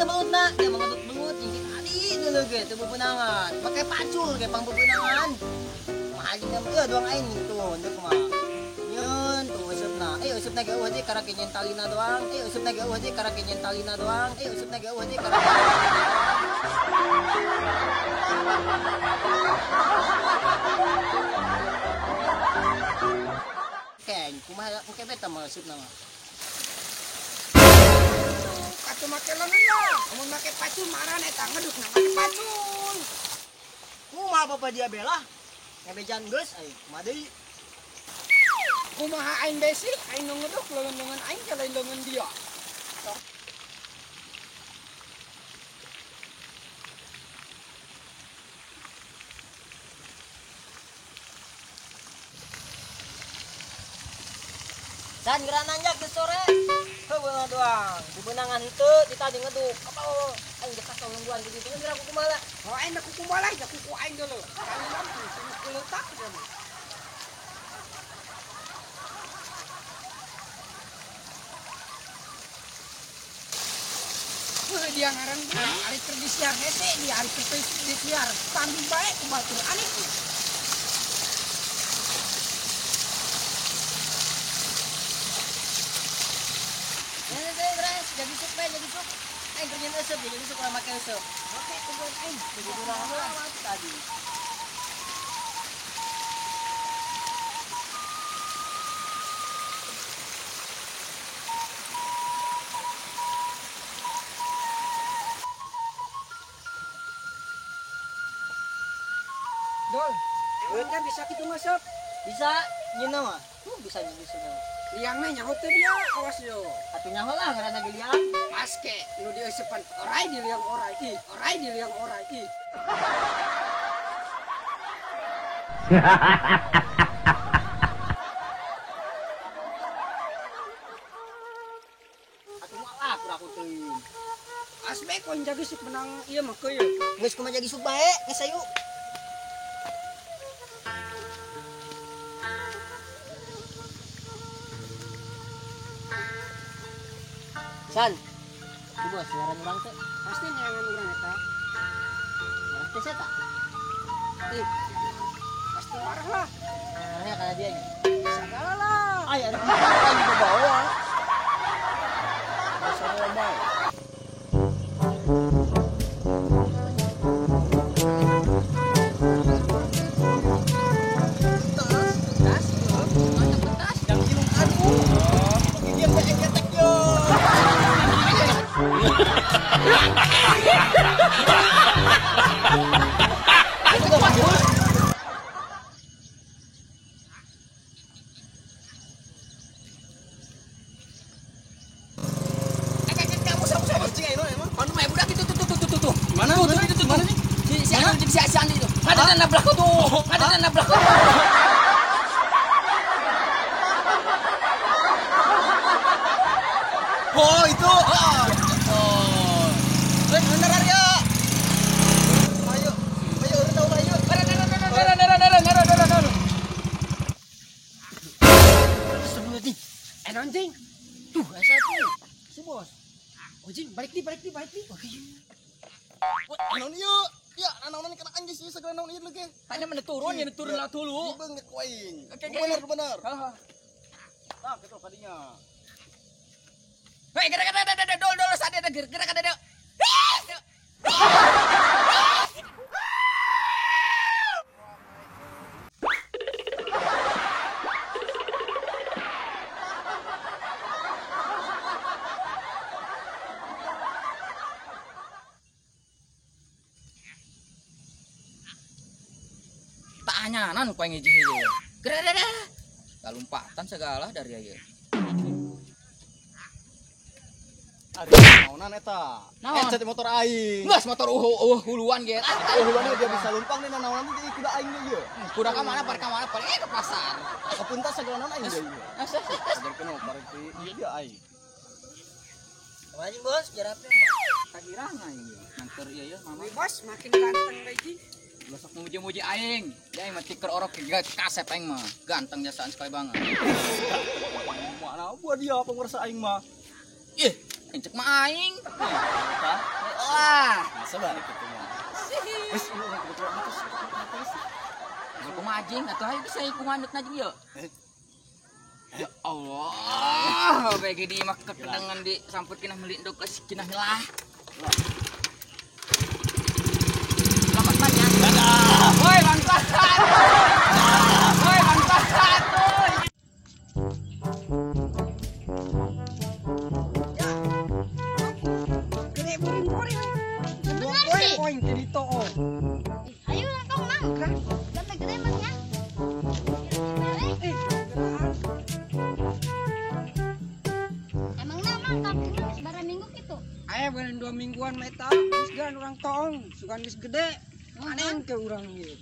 temaut nak, dia mengadut-adut jingkit adi dulu ge teu bebenangan. Pakai pacul ge pang bebenangan. Mahal dia doang aing gitu, henteu kumaha. Nyeun tuh eusupna. Eusupna ge eueuh deui karek nyen talina doang. Eusupna ge eueuh deui karek nyen talina doang. Eusupna ge eueuh deui karek Keng, kumaha engke beta mah eusupna mah. Atuh make leungeun lah. Mun make pacul marane eta ngeduk na make pacul. Kumaha bapa dia bela? Ngebejan geus ai, kumaha deui? Kumaha aing besi, aing nu ngeduk leungeun aing ka lain leungeun dia. Dan geran nanjak ke sore. Heueuh doang. Bebenangan henteu ditadi ngeduk. Kapal aing geus kasong nungguan di ditu geura kuku mala. Oh aing da kuku balai da kuku aing geuleuh. Aing lampu sinu keleutak dia mah. Dia ngaran ari keur disiar hese dia ari keur disiar tanding bae ku batur aneh ku. Jadi sup jadi sup. Aing kerja eueup jadi sup urang make eueup. Oke kumpul aing. Jadi urang mah tadi. Dol, eueuhnya bisa kitu mah sob. Bisa nyeuna mah. Bisa jadi sup. Liangna nyaho teh dia, awas yo. Atuh nyaho lah ngaranna ge liang. Paske nu dieusepan orai di liang orai ih, orai di liang orai ih. Atuh malah aku teuing. Asbe ko jaga sih menang ieu mah keuyeul. Geus kumaha jadi sup bae, geus ayu. San, tu bos, ngaran urang teh. Pasti nyangan urang eta. Marah teh eta. Ih. Pasti marah lah. Marahnya kana dia nya. Sagala lah. Aya anu di bawah. Masa bae. Si Andi itu. Ada nabrak tuh. Ada nabrak tuh. Oh, itu. Oh. Rek beneran ya. Ayo. Ayo urang tahu ayo. Sebut nih. Anjing. Tuh, asa tuh. Si bos. Anjing, balik di. Naon ieu? Ya, naon kana anjing sih segala naon ieu lagi. Tanya mana turun ya turun lah dulu. Ibeng nek waing. Oke. Bener. Haha. Nah, gitu kadinya. Hei, gerak dol sadar gerak ada. Tanya nan ku ngiji heuh. Gerak. Kalumpatan segala dari aya. Ari naonan eta. Naon? Ecet motor aing. Geus motor huluan ge. Huluannya dia bisa lumpang nih naonan teh kuda aing ieu. Kuda ka mana ke pasar. Kepuntas segala naon aing ieu. Asa. Sadar kenal parek ieu dia aing. Anjing bos, jarapnya mah. Kagirana ieu. Nganter ieu mama. Bos makin ganteng lagi. Besok muji-muji aing. Ya aing mah tiker orok ke kasep aing mah. Ganteng jasaan sekali banget. Mana buat dia penguasa aing mah. Ih, Cek mah aing. Apa? Wah, Masa balik itu mah. Wes, aku mah anjing atuh ayo bisa iku manut najing yuk. Ya Allah, bagi di mak kekenangan di samput kena melindung ke kinah lah. Selamat banyak. Woi, bangsat. Woi, bangsat. Gede buring-buring. Benar sih. Poin jadi toh. Ayo lah kau mang. Sampai gede mang ya. Emang nama kampungnya sebarang minggu gitu. Ayo bulan 2 mingguan meta, geus gan urang tong, sugan geus gede. Aneh ke urang ieu.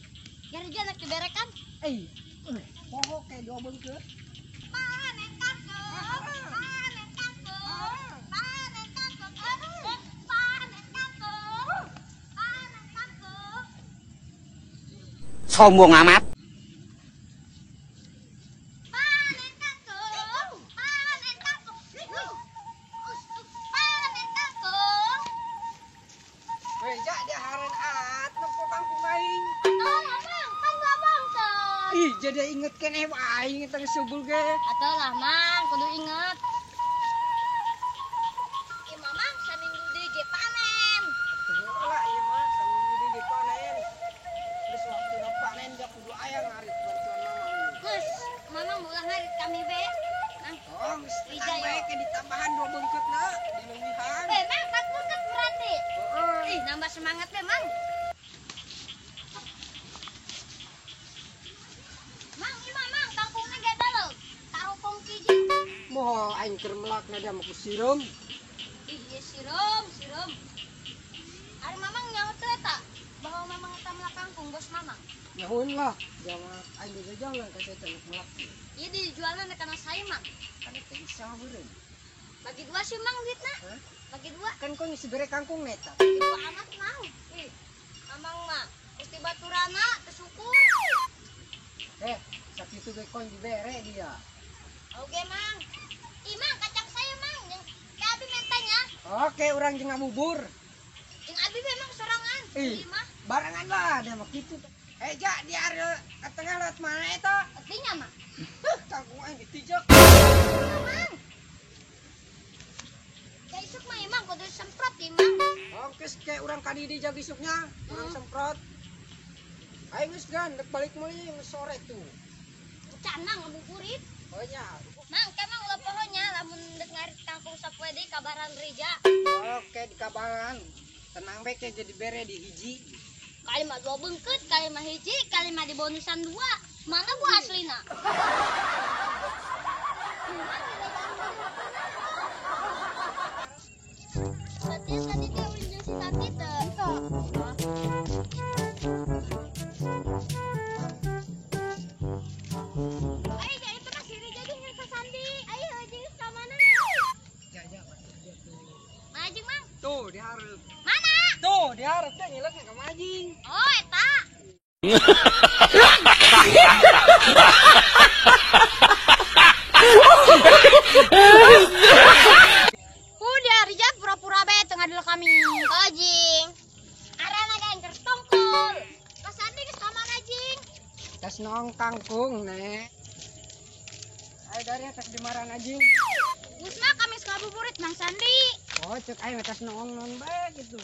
Gara-gara anak diberekan. Poho kayak dua bengkeut. Panen kangkung. Panen kangkung. Panen kangkung. Panen kangkung. Panen kangkung. Sombong amat. Panen kangkung. Panen kangkung. Panen kangkung. Weh, jak dia haren at nempo kangkung aing. Atau mang, kan gua bangsa. Ih, jadi inget keneh aing teh subul ge. Atau lah mang, kudu inget. Mamang saminggu di ge panen. Lah ieu mah saminggu di panen. Terus waktu panen dia kudu aya ngarit bantuan mamang. Gus, mamang ulang hari kami be. Mang, Oh, geus Ija, tambah ke ditambahan 2 bengkeutna dileuwihan. be mang, kan bukan berarti. Heeh. Ih, nambah semangat be mang. Mang, ini mamang, kangkungnya gak dalam. Taruh kongki ji. Moh aing keur melakna dia mah ku sireum. Ih, iya sirom. Ari mamang nyaut tuh eta. Bahwa mamang eta melak kangkung, bos mamang. Nyahun lah, jangan aing juga jangan kasih tenek melak. Iya dijualnya karena saya mang. Kan teh bisa beureum. Bagi dua sih mang duitnya. Hah? Bagi dua. Kan kau ngisi bere kangkung neta. Bagi dua amat mau. Ih, mamang mah. Mesti baturana, tersyukur. Sakitu ge kon dibere dia. Oke mang. Ih mang, kacang saya mang. Yang kayak abi mentanya. Oke, urang jeung ngabubur. Yang abi memang sorangan. Ih. Ih mah. Barengan lah, dia mah kitu. Jak di are ka tengah laut mana eta? Artinya mah. Kangkung aing ditijak. Mang. Ya isuk mah emang kudu semprot imang. Oke, kayak urang kadi di jag isuknya, urang semprot. Aing geus gan dek balik meuli sore tuh. Canang ngabuburit. Oh nya. Mang, kemang ulah pohonnya lamun dek ngarit kangkung sapoe deui kabaran Rija. Oke, di kabaran. Tenang bae ke jadi bere di hiji. Kali mah 2 bengkeut, kali mah hiji, kali mah di bonusan 2. Mana bu aslina? Berarti tadi teh ulin si sakit teh. Ayo jadi itu masih jadi yang Sandi. Ayo jadi ke mana ya? Ya. Majing mang. Tuh, dihareup. Mana? Tuh, dihareup teh ngileuk ka majing. Oh, eta. Udah, Rija pura-pura be tengah dulu kami. Ojing. Arana gaeng kertongkol. Pas Andi geus ka mana, Jing? Tas nong kangkung, Nek. Ayo dari atas dimaran ajing. Geus mah kami ngabuburit Mang Sandi. Oh, cek ayo tas nong non bae gitu.